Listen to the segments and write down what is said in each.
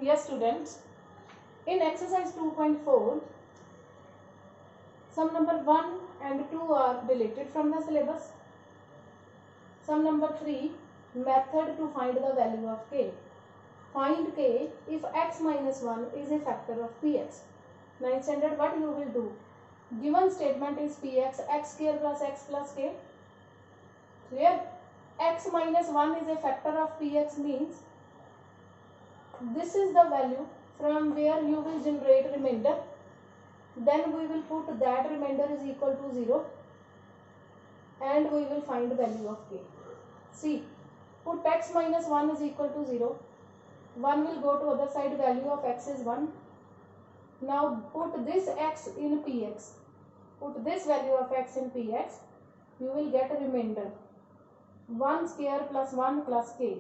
Yes, students. In exercise 2.4, sum number 1 and 2 are deleted from the syllabus. Sum number 3, method to find the value of k. Find k if x minus 1 is a factor of px. 9th standard, what you will do? Given statement is px, x square plus x plus k. Clear? X minus 1 is a factor of px means this is the value from where you will generate remainder. Then we will put that remainder is equal to 0 and we will find the value of k. See, put x minus 1 is equal to 0. 1 will go to other side, value of x is 1. Now put this x in px. Put this value of x in px. You will get a remainder. 1 square plus 1 plus k.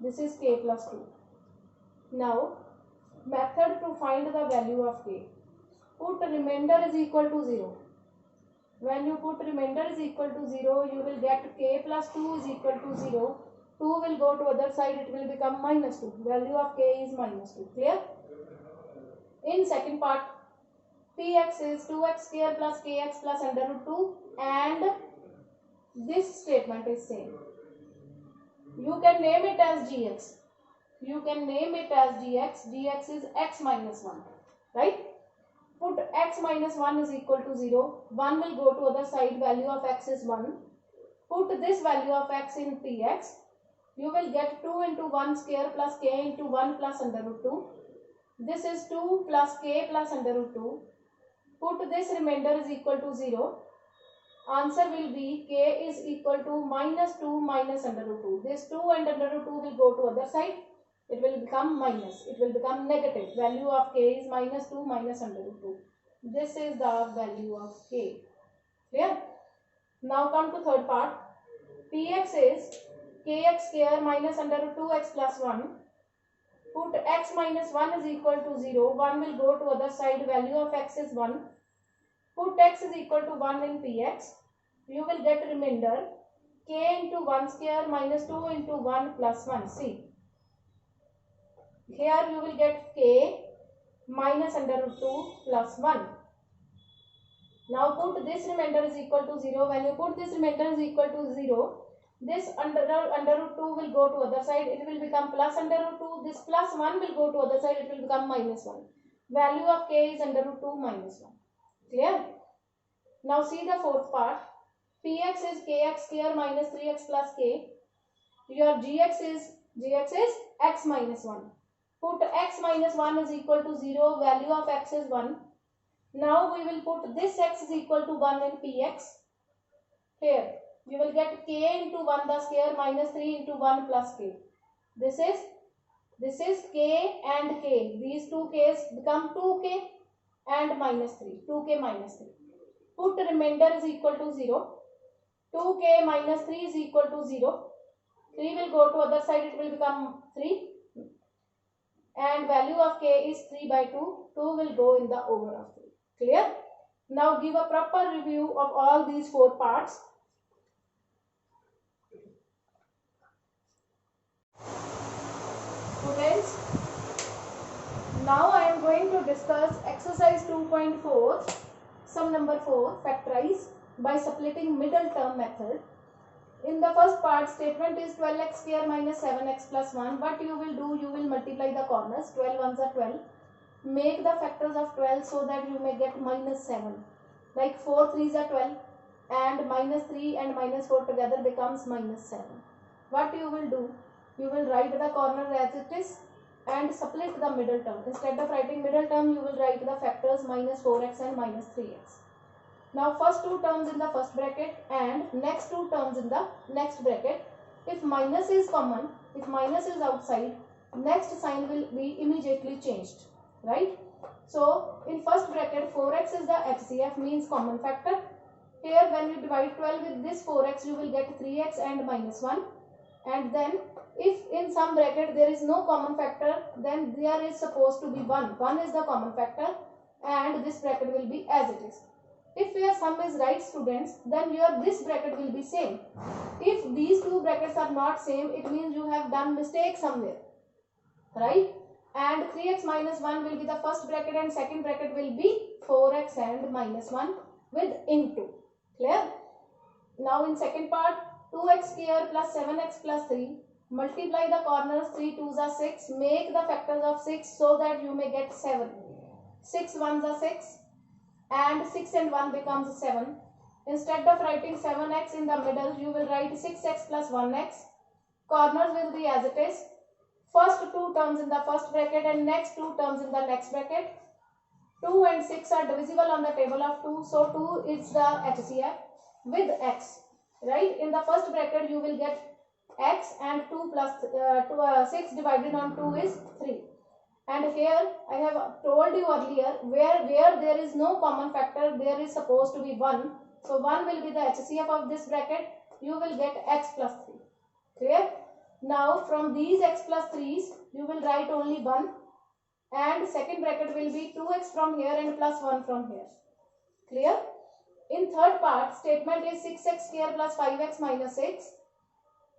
This is k plus 2. Now, method to find the value of k. Put remainder is equal to 0. When you put remainder is equal to 0, you will get k plus 2 is equal to 0. 2 will go to other side, it will become minus 2. Value of k is minus 2. Clear? In second part, px is 2x square plus kx plus under root 2 and this statement is same. You can name it as gx. You can name it as gx. Gx is x minus 1. Right? Put x minus 1 is equal to 0. 1 will go to other side. Value of x is 1. Put this value of x in px. You will get 2 into 1 square plus k into 1 plus under root 2. This is 2 plus k plus under root 2. Put this remainder is equal to 0. Answer will be k is equal to minus 2 minus under root 2. This 2 and under root 2 will go to other side. It will become minus. It will become negative. Value of k is minus 2 minus under root 2. This is the value of k. Clear? Now come to third part. Px is kx square minus under root 2x plus 1. Put x minus 1 is equal to 0. 1 will go to other side. Value of x is 1. Put x is equal to 1 in px. You will get remainder k into 1 square minus 2 into 1 plus 1. See. Here you will get k minus under root 2 plus 1. Now put this remainder is equal to 0. When you put this remainder is equal to 0, this under root 2 will go to other side. It will become plus under root 2. This plus 1 will go to other side. It will become minus 1. Value of k is under root 2 minus 1. Clear? Now see the fourth part. Px is kx square minus 3x plus k. Your gx is x minus 1. Put x minus 1 is equal to 0. Value of x is 1. Now we will put this x is equal to 1 in px. Here you will get k into 1 the square minus 3 into 1 plus k. This is k and k. These two k's become 2k and minus 3. 2k minus 3. Put remainder is equal to 0. 2k minus 3 is equal to 0. 3 will go to other side. It will become 3. And value of k is 3 by 2. 2 will go in the over of 3. Clear? Now give a proper review of all these four parts. Students, now I am going to discuss exercise 2.4, sum number 4, factorize by splitting middle term method. In the first part, statement is 12x square minus 7x plus 1. What you will do, you will multiply the corners. 12 ones are 12. Make the factors of 12 so that you may get minus 7. Like 4 3s are 12 and minus 3 and minus 4 together becomes minus 7. What you will do, you will write the corner as it is and split the middle term. Instead of writing middle term, you will write the factors minus 4x and minus 3x. Now first two terms in the first bracket and next two terms in the next bracket. If minus is common, if minus is outside, next sign will be immediately changed. Right? So in first bracket 4x is the HCF, means common factor. Here when you divide 12 with this 4x, you will get 3x and minus 1. And then if in some bracket there is no common factor, then there is supposed to be 1. 1 is the common factor and this bracket will be as it is. If your sum is right, students, then your this bracket will be same. If these two brackets are not same, it means you have done mistake somewhere. Right? and 3x minus 1 will be the first bracket and second bracket will be 4x and minus 1 with into. Clear? Now in second part, 2x square plus 7x plus 3. Multiply the corners, 3 2s are 6. Make the factors of 6 so that you may get 7. 6 1s are 6 and 6 and 1 becomes 7. Instead of writing 7x in the middle, you will write 6x plus 1x. Corners will be as it is. First two terms in the first bracket and next two terms in the next bracket. 2 and 6 are divisible on the table of 2. So 2 is the HCF with x. Right? In the first bracket you will get x and 2 plus 6 divided on 2 is 3. And here I have told you earlier where there is no common factor, there is supposed to be 1. So 1 will be the HCF of this bracket. You will get x plus 3. Clear? Now from these x plus 3's you will write only 1 and second bracket will be 2x from here and plus 1 from here. Clear? In third part, statement is 6x square plus 5x minus 6.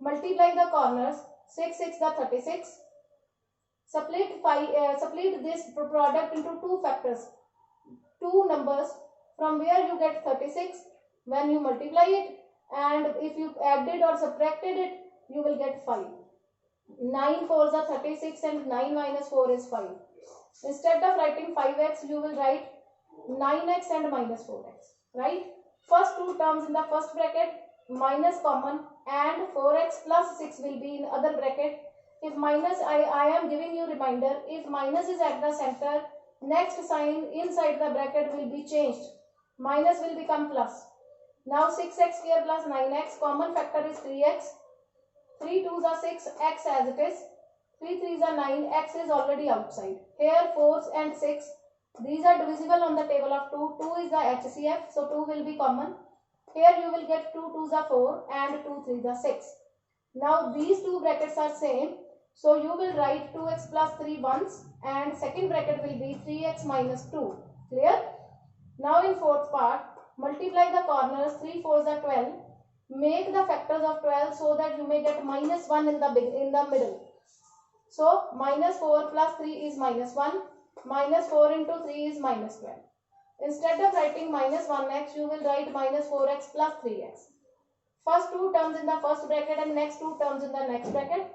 Multiply the corners, 6 6 the 36. Split this product into two factors, two numbers from where you get 36 when you multiply it, and if you added or subtracted it you will get 5. 9 4s are 36 and 9 minus 4 is 5. Instead of writing 5x you will write 9x and minus 4x. Right? First two terms in the first bracket minus common and 4x plus 6 will be in other bracket. If minus, I am giving you reminder, if minus is at the center, next sign inside the bracket will be changed. Minus will become plus. Now 6x square plus 9x, common factor is 3x. 3 2s are 6, x as it is. 3 3s are 9, x is already outside. Here 4s and 6, these are divisible on the table of 2. 2 is the HCF, so 2 will be common. Here you will get 2 2s are 4 and 2 3s are 6. Now these two brackets are same. So you will write 2x plus 3 once and second bracket will be 3x minus 2. Clear? Now in fourth part, multiply the corners, 3 4s are 12. Make the factors of 12 so that you may get minus 1 in the middle. So minus 4 plus 3 is minus 1. Minus 4 into 3 is minus 12. Instead of writing minus 1x, you will write minus 4x plus 3x. First two terms in the first bracket and next two terms in the next bracket.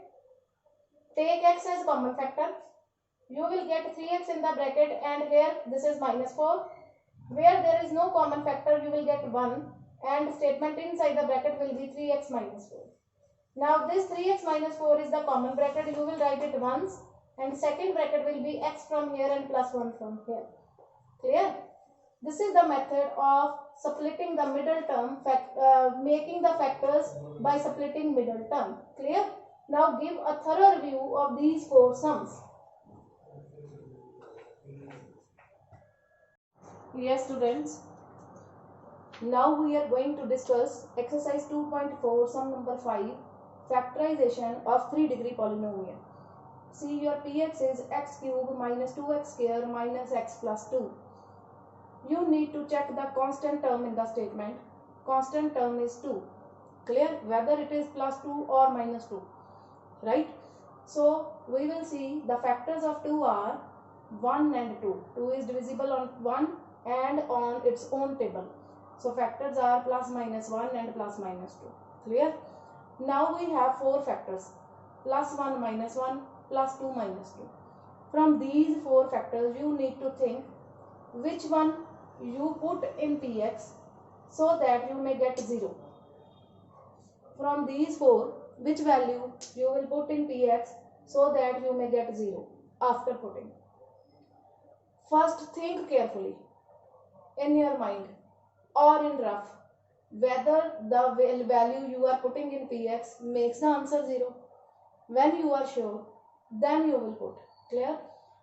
Take x as common factor. You will get 3x in the bracket and here this is minus 4. Where there is no common factor you will get 1 and statement inside the bracket will be 3x minus 4. Now this 3x minus 4 is the common bracket. You will write it once and second bracket will be x from here and plus 1 from here. Clear? This is the method of splitting the middle term, making the factors by splitting middle term. Clear? Now give a thorough review of these four sums. Yes students, now we are going to discuss exercise 2.4 sum number 5, factorization of 3-degree polynomial. See, your px is x cube minus 2x square minus x plus 2. You need to check the constant term in the statement. Constant term is 2. Clear? Whether it is plus 2 or minus 2. Right? So we will see the factors of 2 are 1 and 2. 2 is divisible on 1 and on its own table. So factors are plus minus 1 and plus minus 2. Clear? Now we have 4 factors. Plus 1 minus 1 plus 2 minus 2. From these 4 factors you need to think which one you put in px so that you may get 0. From these 4, which value you will put in px so that you may get 0 after putting. First think carefully in your mind or in rough whether the value you are putting in px makes the answer 0. When you are sure, then you will put. Clear?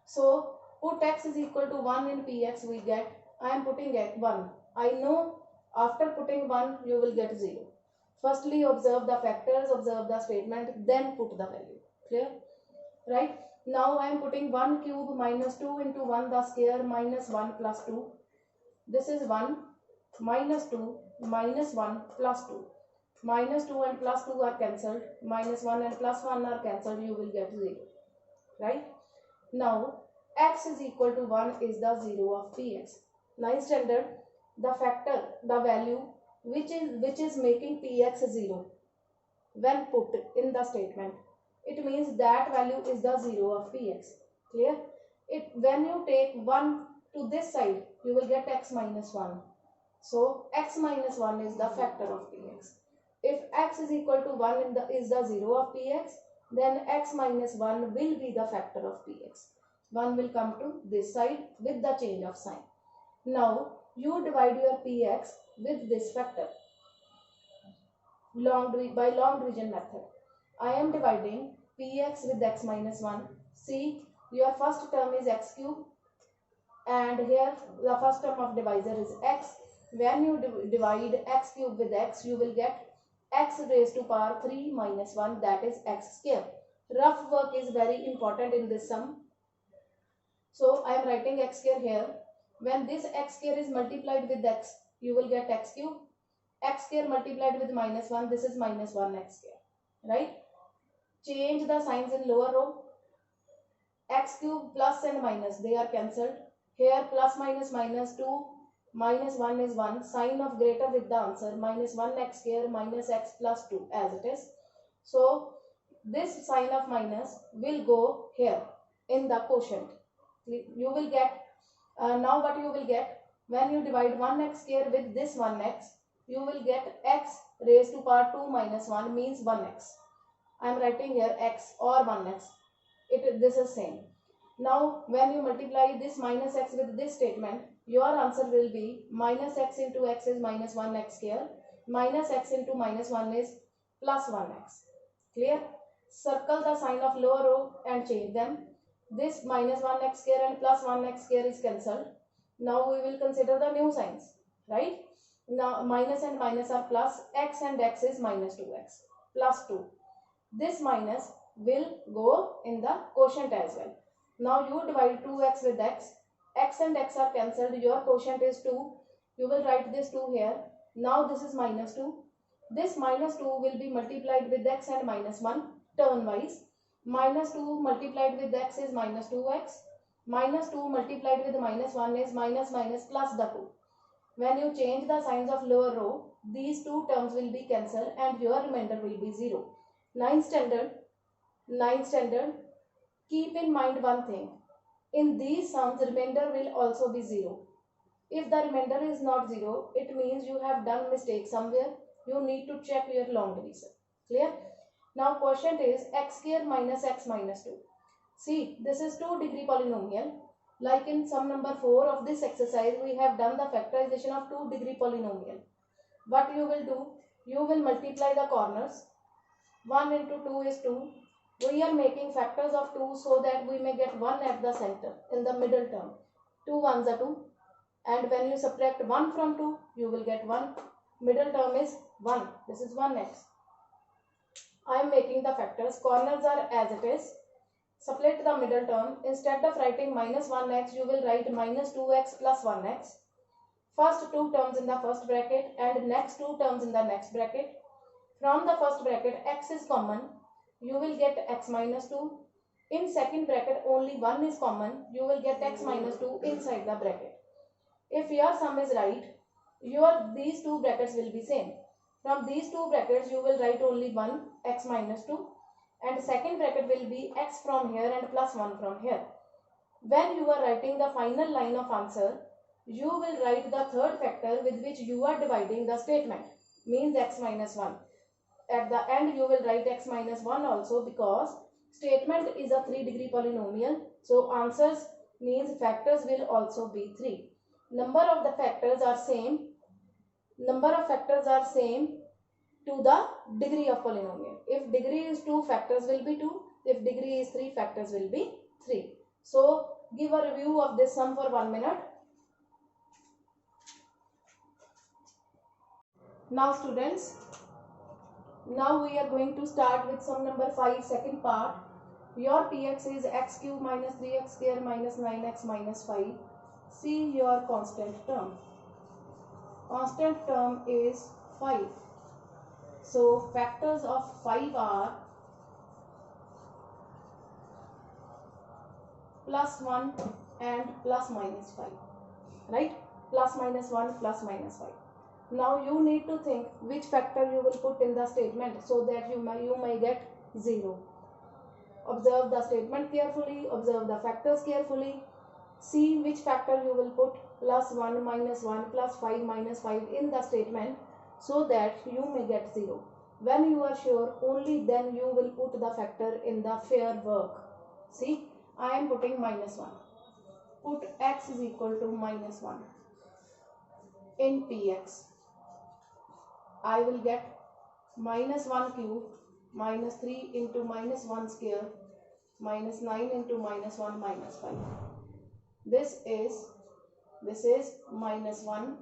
So put x is equal to 1 in px, we get, I am putting 1. I know after putting 1 you will get 0. Firstly observe the factors, observe the statement, then put the value. Clear? Right? Now I am putting 1 cube minus 2 into 1 the square minus 1 plus 2. This is 1 minus 2 minus 1 plus 2. Minus 2 and plus 2 are cancelled. Minus 1 and plus 1 are cancelled. You will get 0. Right? Now x is equal to 1 is the 0 of px. Ninth standard, the factor, the value which is making px 0 when put in the statement, it means that value is the 0 of px. Clear? It when you take 1 to this side, you will get x minus 1. So x minus 1 is the factor of px. If x is equal to 1 is the 0 of px, then x minus 1 will be the factor of px. 1 will come to this side with the change of sign. Now you divide your px with this factor by long division method. I am dividing px with x minus 1. See, your first term is x cube, and here the first term of divisor is x. When you divide x cube with x, you will get x raised to power 3 minus 1, that is x square. Rough work is very important in this sum. So I am writing x square here. When this x square is multiplied with x, you will get x cube. X square multiplied with minus 1, this is minus 1 x square. Right? Change the signs in lower row. X cube plus and minus, they are cancelled. Here plus minus minus 2 minus 1 is 1. Sign of greater with the answer minus 1 x square minus x plus 2 as it is. So this sign of minus will go here in the quotient. You will get, now what you will get, when you divide 1x square with this 1x, you will get x raised to power 2 minus 1 means 1x. I am writing here x or 1x. This is same. Now when you multiply this minus x with this statement, your answer will be minus x into x is minus 1x square, minus x into minus 1 is plus 1x. Clear? Circle the sign of lower row and change them. This minus 1x square and plus 1x square is cancelled. Now we will consider the new signs, right? Now minus and minus are plus, x and x is minus 2x plus 2. This minus will go in the quotient as well. Now you divide 2x with x. X and x are cancelled. Your quotient is 2. You will write this 2 here. Now this is minus 2. This minus 2 will be multiplied with x and minus 1 turn wise. Minus 2 multiplied with x is minus 2x. Minus 2 multiplied with minus 1 is minus minus plus the 2. When you change the signs of lower row, these two terms will be cancelled and your remainder will be 0. Ninth standard, keep in mind one thing. In these sums, remainder will also be 0. If the remainder is not 0, it means you have done mistake somewhere. You need to check your long division. Clear? Now quotient is x square minus x minus 2. See, this is 2-degree polynomial. Like in sum number 4 of this exercise, we have done the factorization of 2-degree polynomial. What you will do? You will multiply the corners. 1 into 2 is 2. We are making factors of 2 so that we may get 1 at the center in the middle term. 2 ones are 2. And when you subtract 1 from 2, you will get 1. Middle term is 1. This is 1x. I am making the factors. Corners are as it is. Split the middle term. Instead of writing minus 1x, you will write minus 2x plus 1x. First two terms in the first bracket and next two terms in the next bracket. From the first bracket, x is common. You will get x minus 2. In second bracket, only 1 is common. You will get x minus 2 inside the bracket. If your sum is right, these two brackets will be same. From these two brackets, you will write only 1, x minus 2. And second bracket will be x from here and plus 1 from here. When you are writing the final line of answer, you will write the third factor with which you are dividing the statement, means x minus 1. At the end, you will write x minus 1 also, because statement is a 3-degree polynomial. So answers means factors will also be 3. Number of the factors are same. Number of factors are same to the degree of polynomial. If degree is 2, factors will be 2. If degree is 3, factors will be 3. So give a review of this sum for 1 minute. Now students, now we are going to start with sum number 5, second part. Your px is x cube minus 3x square minus 9x minus 5. See your constant term. Constant term is 5. So factors of 5 are plus 1 and plus minus 5, right? Plus minus 1 plus minus 5. Now you need to think which factor you will put in the statement so that you may get 0. Observe the statement carefully, observe the factors carefully, see which factor you will put plus 1 minus 1 plus 5 minus 5 in the statement so that you may get 0. When you are sure, only then you will put the factor in the fair work. See, I am putting minus 1. Put x is equal to minus 1 in px. I will get minus 1 cube minus 3 into minus 1 square minus 9 into minus 1 minus 5. This is minus 1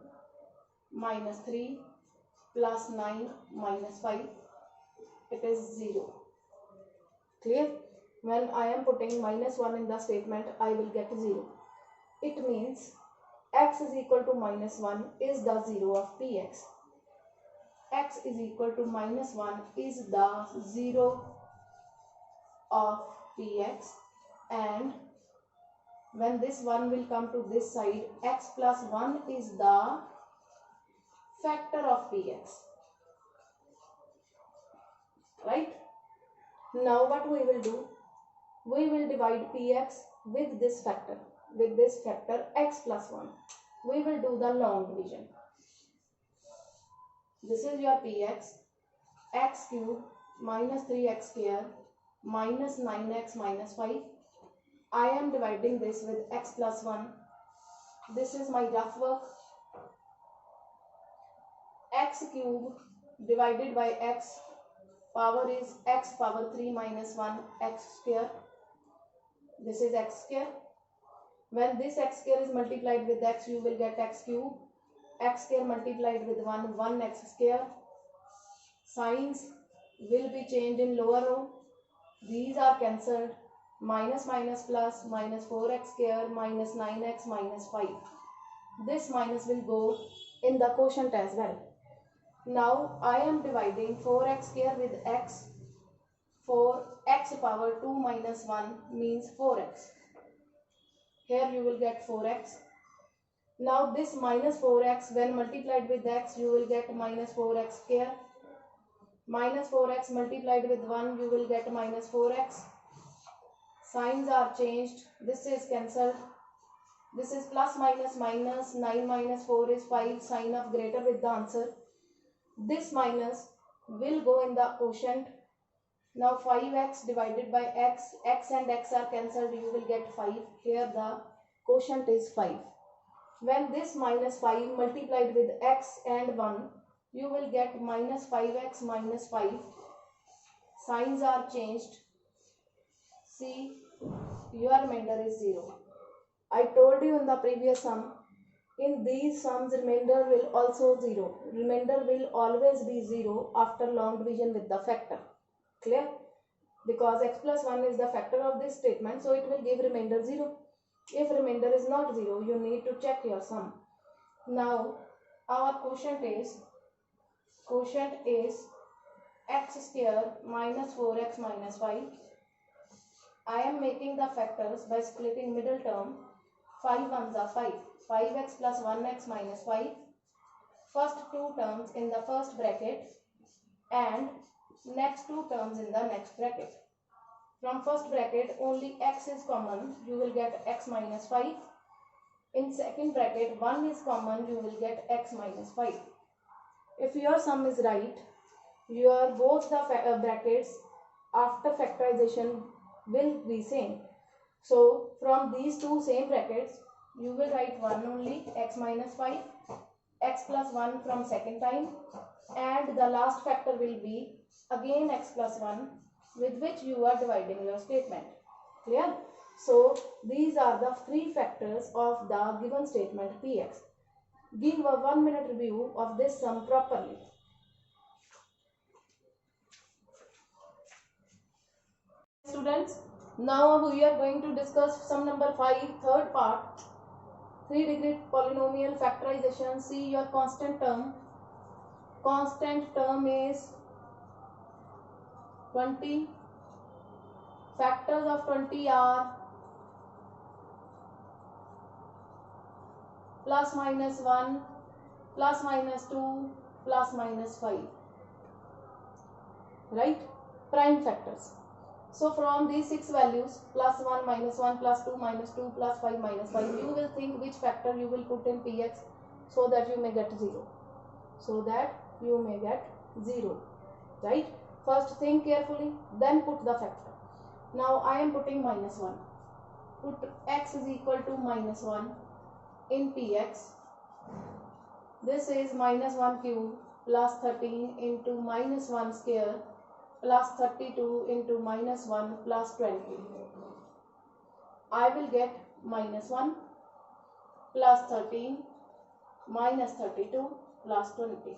minus 3 plus 9 minus 5. It is 0. Clear? When I am putting minus 1 in the statement, I will get 0. It means x is equal to minus 1 is the 0 of px. X is equal to minus 1 is the 0 of px, and when this 1 will come to this side, x plus 1 is the factor of px, right? Now what we will do, we will divide px with this factor x plus 1. We will do the long division. This is your px, x cube minus 3x square minus 9x minus 5. I am dividing this with x plus 1. This is my rough work. X cube divided by x, power is x power 3 minus 1 x square. This is x square. When this x square is multiplied with x, you will get x cube. X square multiplied with 1 x square. Signs will be changed in lower row. These are cancelled. Minus minus plus minus 4x square minus 9x minus 5. This minus will go in the quotient as well. Now I am dividing 4x square with x. For x power 2 minus 1 means 4x. Here you will get 4x. Now this minus 4x, when multiplied with x, you will get minus 4x square. Minus 4x multiplied with 1, you will get minus 4x. Signs are changed. This is cancelled. This is plus minus minus. 9 minus 4 is 5. Sign of greater with the answer. This minus will go in the quotient. Now 5x divided by x. X and x are cancelled. You will get 5. Here the quotient is 5. When this minus 5 multiplied with x and 1, you will get minus 5x minus 5. Signs are changed. See, your remainder is 0. I told you in the previous sum, in these sums remainder will also 0. Remainder will always be 0 after long division with the factor. Clear? Because x plus 1 is the factor of this statement, so it will give remainder 0. If remainder is not 0, you need to check your sum. Now our quotient is x square minus 4x minus 5. I am making the factors by splitting middle term. 5 ones are 5. 5x plus 1x minus 5. First two terms in the first bracket and next two terms in the next bracket. From first bracket only x is common, you will get x minus 5. In second bracket 1 is common, you will get x minus 5. If your sum is right, your both the brackets after factorization will be same. So from these two same brackets, you will write 1 only, x minus 5, x plus 1 from second time, and the last factor will be again x plus 1, with which you are dividing your statement. Clear? So these are the three factors of the given statement px. Give a 1 minute review of this sum properly. Students, now we are going to discuss sum number 5, third part, 3-degree polynomial factorization. See your constant term. Constant term is 20. Factors of 20 are plus minus 1, plus minus 2, plus minus 5, right? Prime factors. So from these 6 values, plus 1, minus 1, plus 2, minus 2, plus 5, minus 5, you will think which factor you will put in Px so that you may get 0. So that you may get 0, right? First think carefully, then put the factor. Now I am putting minus 1. Put x is equal to minus 1 in Px. This is minus 1 cube plus 13 into minus 1 square plus 32 into minus 1 plus 20. I will get minus 1 plus 13 minus 32 plus 20.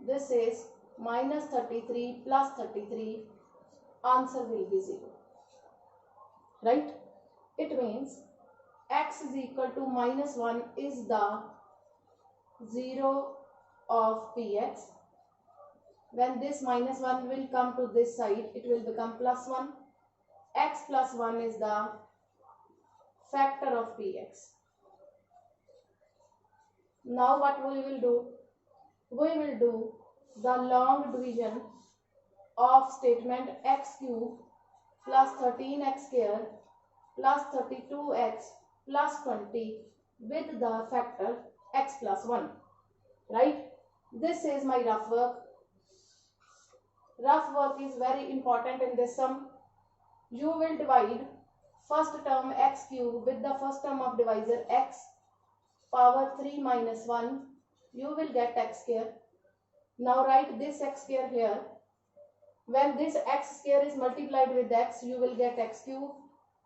This is minus 33 plus 33. Answer will be 0. Right? It means x is equal to minus 1 is the 0 of Px. When this minus 1 will come to this side, it will become plus 1. X plus 1 is the factor of Px. Now what we will do? We will do the long division of statement x cube plus 13x square plus 32x plus 20 with the factor x plus 1. Right? This is my rough work. Rough work is very important in this sum. You will divide first term x cube with the first term of divisor x power 3 minus 1. You will get x square. Now write this x square here. When this x square is multiplied with x, you will get x cube.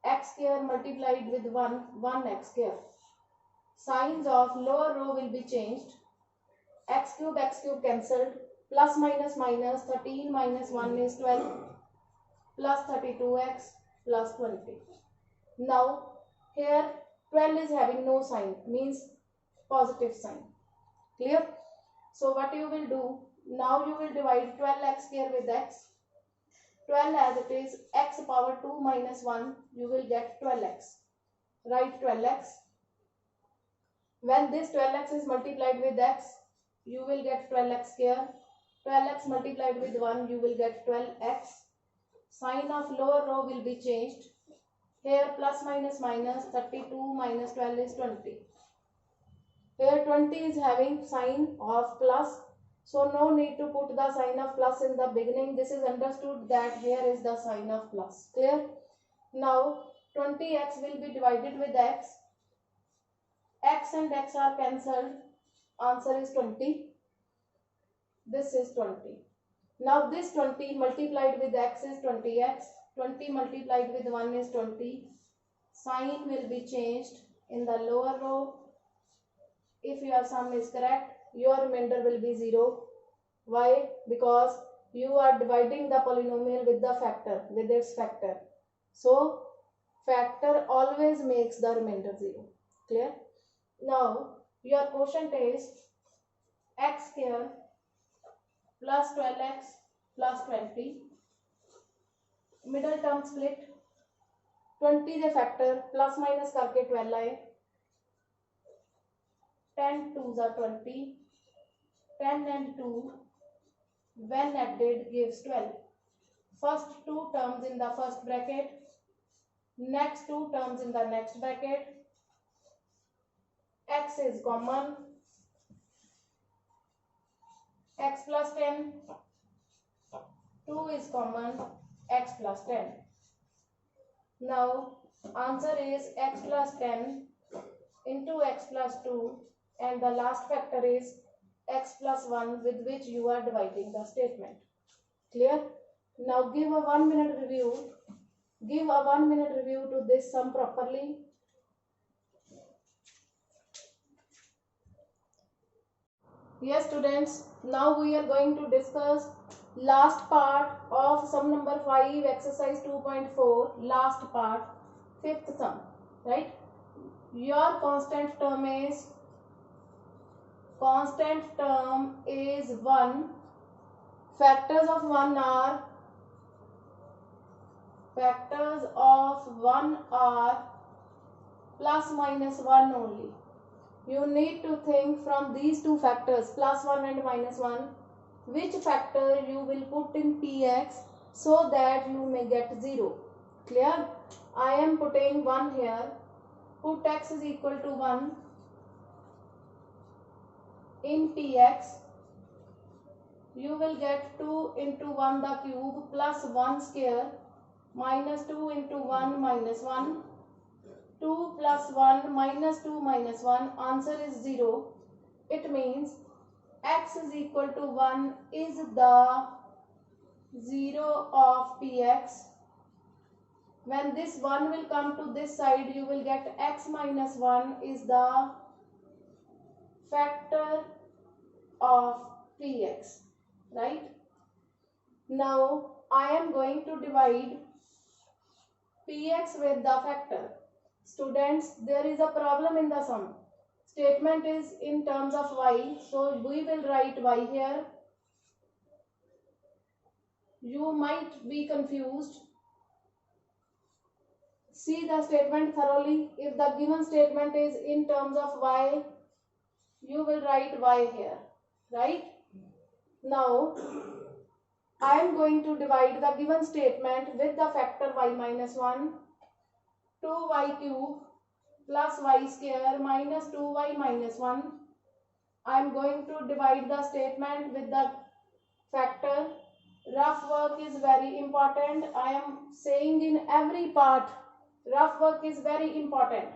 X square multiplied with 1 x square. Signs of lower row will be changed. X cube cancelled. Plus minus minus 13 minus 1 is 12 plus 32x plus 20. Now here 12 is having no sign, means positive sign. Clear? So what you will do? Now you will divide 12x square with x. 12 as it is x power 2 minus 1, you will get 12x. Write 12x. When this 12x is multiplied with x, you will get 12x square. 12x multiplied with 1, you will get 12x. Sign of lower row will be changed. Here plus minus minus 32 minus 12 is 20. Here 20 is having sign of plus. So no need to put the sign of plus in the beginning. This is understood that here is the sign of plus. Clear? Now 20x will be divided with x. X and x are cancelled. Answer is 20. This is 20. Now this 20 multiplied with x is 20x. 20 multiplied with 1 is 20. Sign will be changed in the lower row. If your sum is correct, your remainder will be 0. Why? Because you are dividing the polynomial with the factor, with its factor. So factor always makes the remainder 0. Clear? Now your quotient is x square plus 12x plus 20. Middle term split. 20 the factor plus minus करके 12 आए. 10 2s are 20. 10 and 2 when added gives 12. First two terms in the first bracket. Next two terms in the next bracket. X is common. X plus 10. 2 is common. X plus 10. Now answer is x plus 10 into x plus 2, and the last factor is x plus 1 with which you are dividing the statement. Clear? Now give a 1 minute review. Give a 1 minute review to this sum properly. Yes students, now we are going to discuss last part of sum number 5, exercise 2.4, last part, fifth sum, right? Your constant term is 1. Factors of 1 are plus minus 1 only. you need to think from these two factors, plus 1 and minus 1, which factor you will put in px so that you may get 0. Clear? I am putting 1 here. Put x is equal to 1 in px. You will get 2 into 1 the cube plus 1 square minus 2 into 1 minus 1. 2 plus 1 minus 2 minus 1. Answer is 0. It means x is equal to 1 is the 0 of px. When this 1 will come to this side, you will get x minus 1 is the factor of px. Right? Now I am going to divide px with the factor. Students, there is a problem in the sum. Statement is in terms of y, so we will write y here. You might be confused. See the statement thoroughly. If the given statement is in terms of y, you will write y here, right? Now, I am going to divide the given statement with the factor y minus 1. 2y cube plus y square minus 2y minus 1. I am going to divide the statement with the factor. Rough work is very important. I am saying in every part, rough work is very important.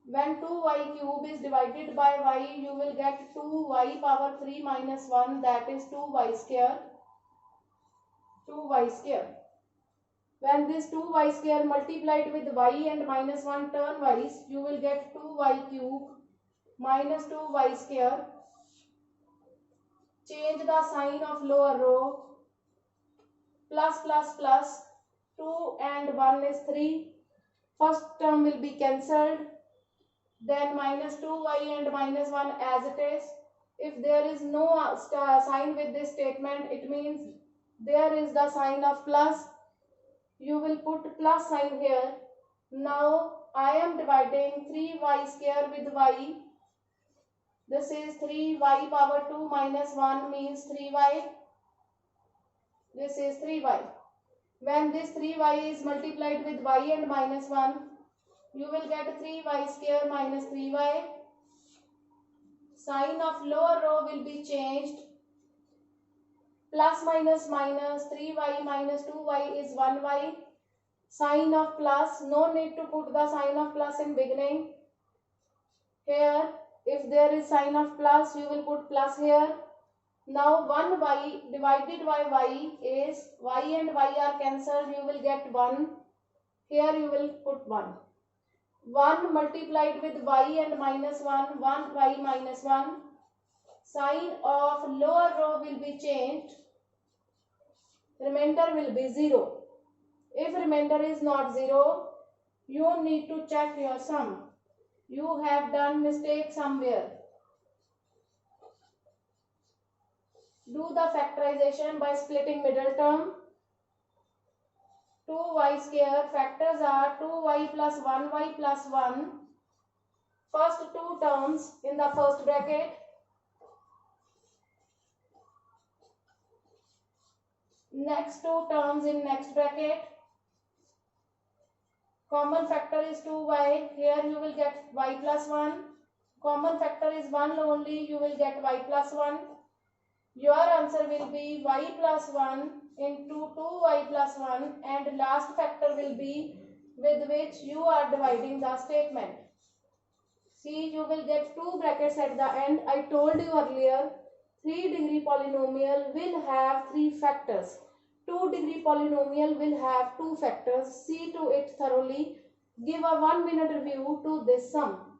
When 2y cube is divided by y, you will get 2y power 3 minus 1, that is 2y square. 2y square. When this 2y square multiplied with y and minus 1 turnwise, you will get 2y cube minus 2y square. Change the sign of lower row. Plus plus plus. 2 and 1 is 3. First term will be cancelled. Then minus 2y and minus 1 as it is. If there is no sign with this statement, it means there is the sign of plus. You will put plus sign here. Now I am dividing 3y square with y. This is 3y power 2 minus 1 means 3y. This is 3y. When this 3y is multiplied with y and minus 1, you will get 3y square minus 3y. Sign of lower row will be changed. Plus minus minus 3y minus 2y is 1y. Sign of plus, no need to put the sign of plus in beginning. Here, if there is sign of plus, you will put plus here. Now 1y divided by y is, y and y are cancelled, you will get 1. Here you will put 1. 1 multiplied with y and minus 1, 1y minus 1. Sign of lower row will be changed. Remainder will be 0. If remainder is not 0, you need to check your sum. You have done mistake somewhere. Do the factorization by splitting middle term. 2y square factors are 2y plus 1y plus 1. First two terms in the first bracket. Next two terms in next bracket. Common factor is 2y. Here you will get y plus 1. Common factor is 1 only. You will get y plus 1. Your answer will be y plus 1 into 2y plus 1, and last factor will be with which you are dividing the statement. See, you will get two brackets at the end. I told you earlier, 3-degree polynomial will have 3 factors. 2-degree polynomial will have 2 factors. See to it thoroughly. Give a 1-minute review to this sum.